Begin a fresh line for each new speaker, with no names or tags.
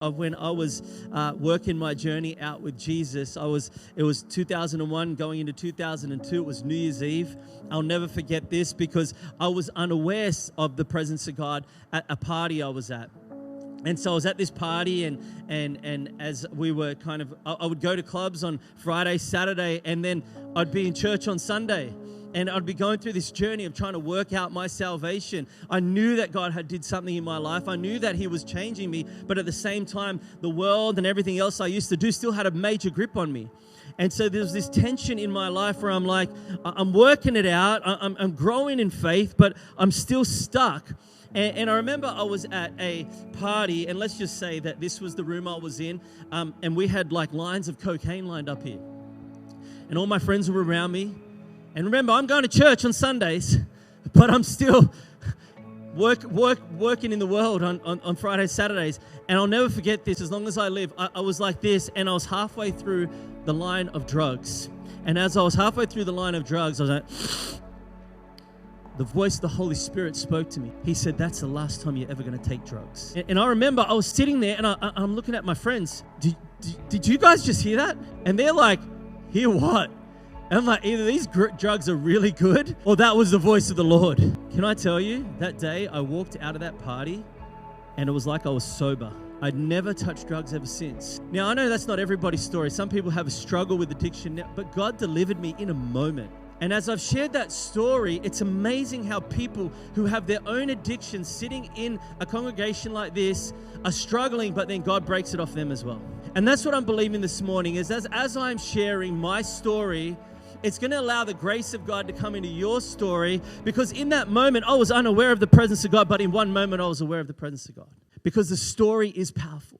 Of when I was working my journey out with Jesus. It was 2001 going into 2002. It was New Year's Eve. I'll never forget this because I was unaware of the presence of God at a party I was at. And so I was at this party, and as we were I would go to clubs on Friday, Saturday, and then I'd be in church on Sunday. And I'd be going through this journey of trying to work out my salvation. I knew that God had did something in my life. I knew that He was changing me. But at the same time, the world and everything else I used to do still had a major grip on me. And so there was this tension in my life where I'm like, I'm working it out. I'm growing in faith, but I'm still stuck. And I remember I was at a party, and let's just say that this was the room I was in, and we had like lines of cocaine lined up here. And all my friends were around me. And remember, I'm going to church on Sundays, but I'm still working in the world on Fridays, Saturdays. And I'll never forget this as long as I live. I was like this, and I was halfway through the line of drugs. And as I was halfway through the line of drugs, I was like, the voice of the Holy Spirit spoke to me. He said, that's the last time you're ever going to take drugs. And I remember I was sitting there, and I'm looking at my friends. Did you guys just hear that? And they're like, hear what? And I'm like, either these drugs are really good or that was the voice of the Lord. Can I tell you, that day I walked out of that party and it was like I was sober. I'd never touched drugs ever since. Now, I know that's not everybody's story. Some people have a struggle with addiction, but God delivered me in a moment. And as I've shared that story, it's amazing how people who have their own addiction sitting in a congregation like this are struggling, but then God breaks it off them as well. And that's what I'm believing this morning is as I'm sharing my story, it's going to allow the grace of God to come into your story, because in that moment, I was unaware of the presence of God, but in one moment, I was aware of the presence of God, because the story is powerful.